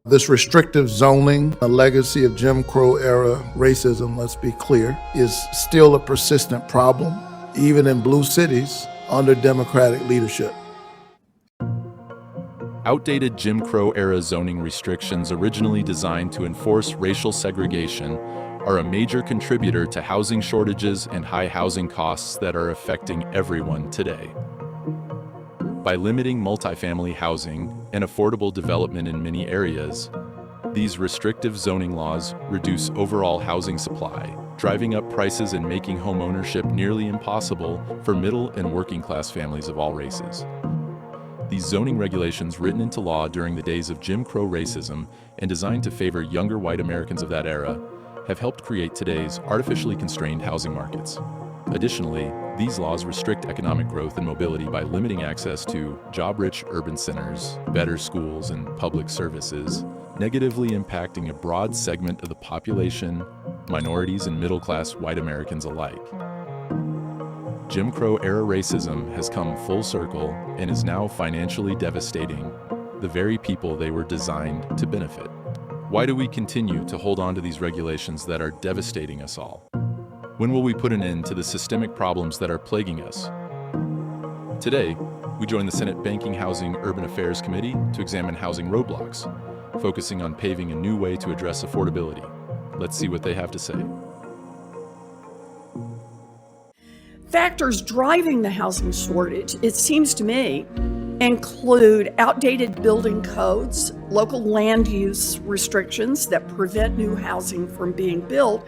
This restrictive zoning, a legacy of Jim Crow era racism, let's be clear, is still a persistent problem, even in blue cities under Democratic leadership. Outdated Jim Crow era zoning restrictions originally designed to enforce racial segregation are a major contributor to housing shortages and high housing costs that are affecting everyone today. By limiting multifamily housing and affordable development in many areas, these restrictive zoning laws reduce overall housing supply, driving up prices and making homeownership nearly impossible for middle and working class families of all races. These zoning regulations, written into law during the days of Jim Crow racism and designed to favor younger white Americans of that era, have helped create today's artificially constrained housing markets. Additionally, these laws restrict economic growth and mobility by limiting access to job-rich urban centers, better schools, and public services, negatively impacting a broad segment of the population, minorities, and middle-class white Americans alike. Jim Crow-era racism has come full circle and is now financially devastating the very people they were designed to benefit. Why do we continue to hold on to these regulations that are devastating us all? When will we put an end to the systemic problems that are plaguing us? Today, we join the Senate Banking, Housing, Urban Affairs Committee to examine housing roadblocks, focusing on paving a new way to address affordability. Let's see what they have to say. Factors driving the housing shortage, it seems to me, include outdated building codes, local land use restrictions that prevent new housing from being built.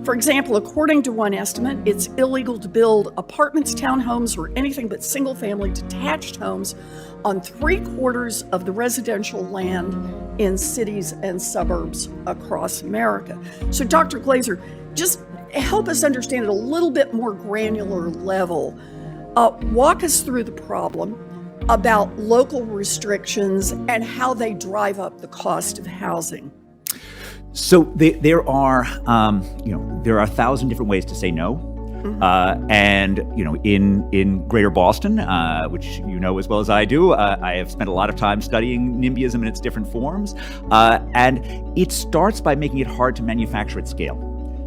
For example, according to one estimate, it's illegal to build apartments, townhomes, or anything but single-family detached homes on 3/4 of the residential land in cities and suburbs across America. So Dr. Glazer, just help us understand at a little bit more granular level. Walk us through the problem about local restrictions and how they drive up the cost of housing. So there are 1,000 different ways to say no. And in Greater Boston, which you know as well as I do, I have spent a lot of time studying NIMBYism in its different forms. And it starts by making it hard to manufacture at scale.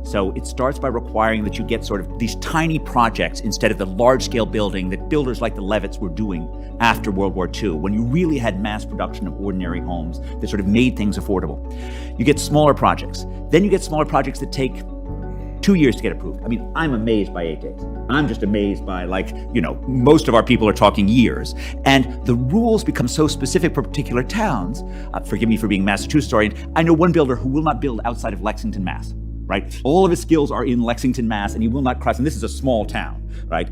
So it starts by requiring that you get sort of these tiny projects instead of the large-scale building that builders like the Levitts were doing after World War II, when you really had mass production of ordinary homes that sort of made things affordable. You get smaller projects. Then you get smaller projects that take 2 years to get approved. I mean, I'm amazed by 8 days. I'm just amazed by, most of our people are talking years. And the rules become so specific for particular towns. Forgive me for being a Massachusetts historian. I know one builder who will not build outside of Lexington, Mass. Right? All of his skills are in Lexington, Mass, and he will not cross. And this is a small town, right?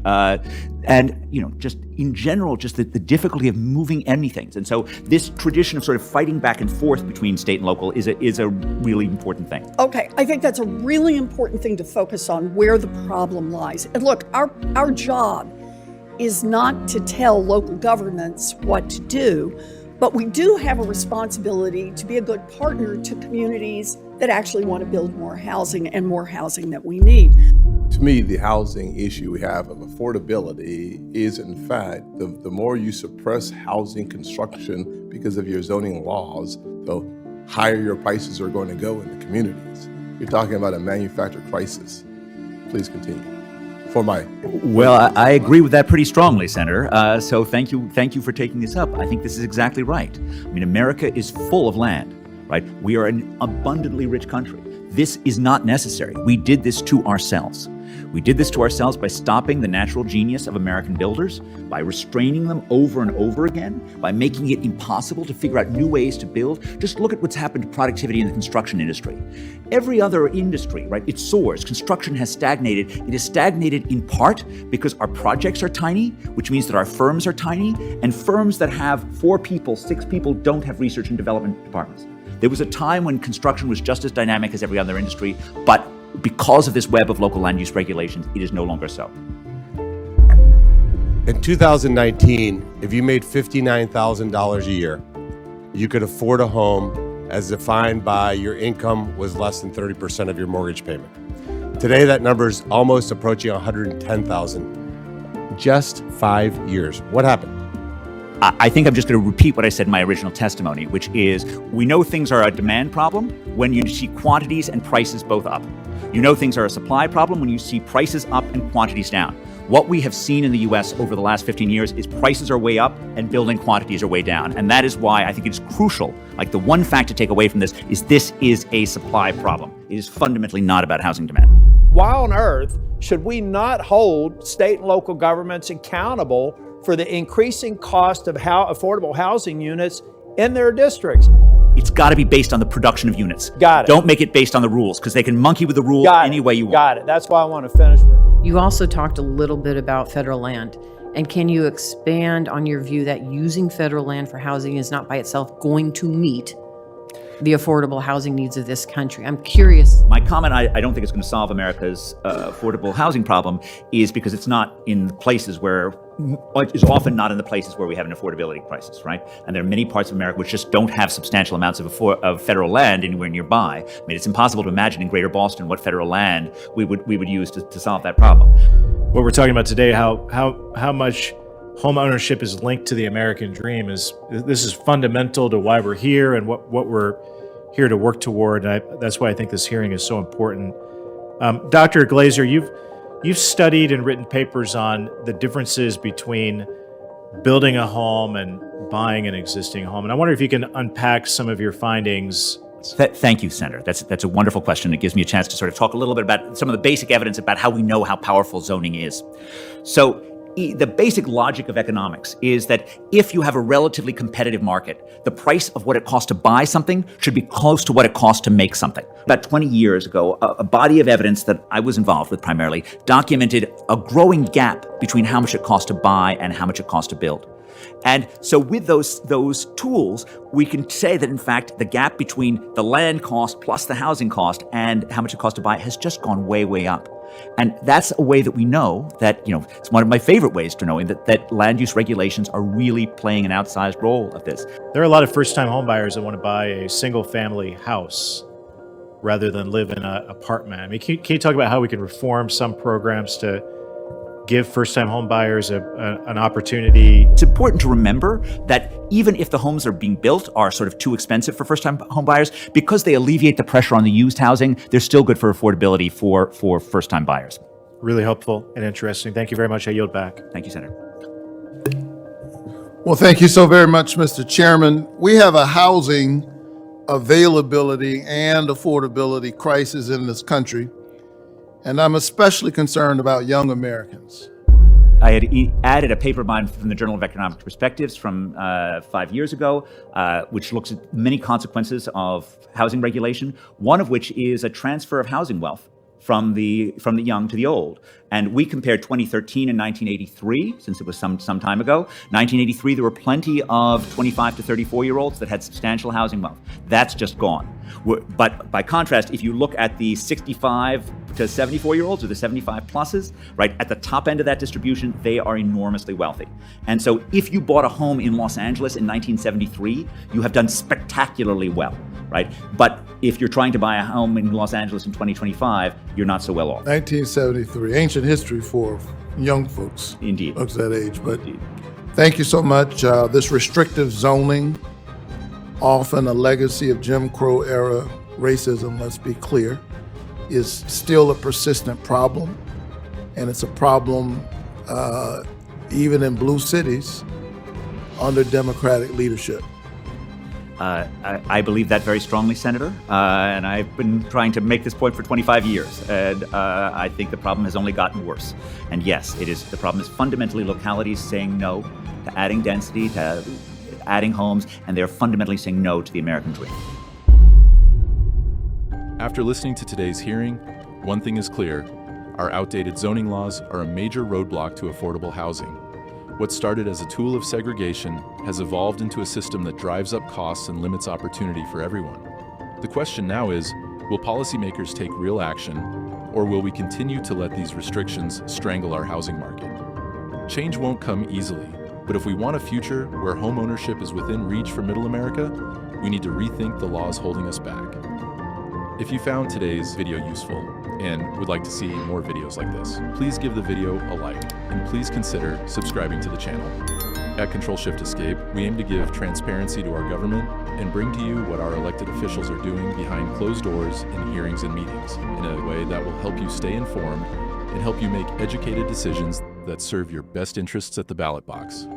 Just in general, just the difficulty of moving anything. And so this tradition of sort of fighting back and forth between state and local is a really important thing. Okay, I think that's a really important thing to focus on, where the problem lies. And look, our job is not to tell local governments what to do, but we do have a responsibility to be a good partner to communities that actually want to build more housing and more housing that we need. To me, the housing issue we have of affordability is, in fact, the more you suppress housing construction because of your zoning laws, the higher your prices are going to go in the communities. You're talking about a manufactured crisis. Please continue. Well, I agree with that pretty strongly, Senator. So thank you for taking this up. I think this is exactly right. I mean, America is full of land, right? We are an abundantly rich country. This is not necessary. We did this to ourselves. We did this to ourselves by stopping the natural genius of American builders, by restraining them over and over again, by making it impossible to figure out new ways to build. Just look at what's happened to productivity in the construction industry. Every other industry, right, it soars. Construction has stagnated. It has stagnated in part because our projects are tiny, which means that our firms are tiny, and firms that have 4 people, 6 people don't have research and development departments. There was a time when construction was just as dynamic as every other industry, but because of this web of local land use regulations, it is no longer so. In 2019, if you made $59,000 a year, you could afford a home as defined by your income was less than 30% of your mortgage payment. Today, that number is almost approaching $110,000. Just 5 years. What happened? I think I'm just going to repeat what I said in my original testimony, which is we know things are a demand problem when you see quantities and prices both up. You know things are a supply problem when you see prices up and quantities down. What we have seen in the US over the last 15 years is prices are way up and building quantities are way down. And that is why I think it is crucial, like the one fact to take away from this is a supply problem. It is fundamentally not about housing demand. Why on earth should we not hold state and local governments accountable for the increasing cost of affordable housing units in their districts? It's got to be based on the production of units. Got it. Don't make it based on the rules, because they can monkey with the rules any way you want. Got it. That's why I want to finish with. You also talked a little bit about federal land. And can you expand on your view that using federal land for housing is not by itself going to meet the affordable housing needs of this country? I'm curious. My comment, I don't think it's going to solve America's affordable housing problem, is because it's not in places where, is often not in the places where we have an affordability crisis, right? And there are many parts of America which just don't have substantial amounts of federal land anywhere nearby. I mean, it's impossible to imagine in Greater Boston what federal land we would use to solve that problem. What we're talking about today, how much home ownership is linked to the American dream, this is fundamental to why we're here and what we're here to work toward. And that's why I think this hearing is so important. Dr. Glazer, you've studied and written papers on the differences between building a home and buying an existing home. And I wonder if you can unpack some of your findings. Thank you, Senator. That's a wonderful question. It gives me a chance to sort of talk a little bit about some of the basic evidence about how we know how powerful zoning is. So the basic logic of economics is that if you have a relatively competitive market, the price of what it costs to buy something should be close to what it costs to make something. About 20 years ago, a body of evidence that I was involved with primarily documented a growing gap between how much it costs to buy and how much it costs to build. And so with those tools, we can say that, in fact, the gap between the land cost plus the housing cost and how much it costs to buy has just gone way, way up. And that's a way that we know that, it's one of my favorite ways to knowing that land use regulations are really playing an outsized role of this. There are a lot of first-time home buyers that want to buy a single-family house rather than live in an apartment. I mean, can you talk about how we can reform some programs to give first-time home buyers an opportunity? It's important to remember that even if the homes that are being built are sort of too expensive for first-time home buyers, because they alleviate the pressure on the used housing, they're still good for affordability for first-time buyers. Really helpful and interesting. Thank you very much. I yield back. Thank you, Senator. Well, thank you so very much, Mr. Chairman. We have a housing availability and affordability crisis in this country, and I'm especially concerned about young Americans. I had added a paper of mine from the Journal of Economic Perspectives from 5 years ago, which looks at many consequences of housing regulation, one of which is a transfer of housing wealth from the young to the old. And we compared 2013 and 1983, since it was some time ago. 1983, there were plenty of 25 to 34-year-olds that had substantial housing wealth. That's just gone. But by contrast, if you look at the 65 to 74-year-olds or the 75 pluses, right, at the top end of that distribution, they are enormously wealthy. And so if you bought a home in Los Angeles in 1973, you have done spectacularly well, right? But if you're trying to buy a home in Los Angeles in 2025, you're not so well off. 1973, ancient history for young folks. Indeed. Folks that age. But thank you so much. This restrictive zoning, often a legacy of Jim Crow era racism, let's be clear, is still a persistent problem. And it's a problem even in blue cities under Democratic leadership. I believe that very strongly, Senator, and I've been trying to make this point for 25 years, and I think the problem has only gotten worse. And yes, the problem is fundamentally localities saying no to adding density, to adding homes, and they're fundamentally saying no to the American dream. After listening to today's hearing, one thing is clear: our outdated zoning laws are a major roadblock to affordable housing. What started as a tool of segregation has evolved into a system that drives up costs and limits opportunity for everyone. The question now is, will policymakers take real action, or will we continue to let these restrictions strangle our housing market? Change won't come easily, but if we want a future where homeownership is within reach for Middle America, we need to rethink the laws holding us back. If you found today's video useful and would like to see more videos like this, please give the video a like and please consider subscribing to the channel. At Ctrl+Shift+Escape, we aim to give transparency to our government and bring to you what our elected officials are doing behind closed doors in hearings and meetings in a way that will help you stay informed and help you make educated decisions that serve your best interests at the ballot box.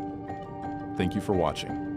Thank you for watching.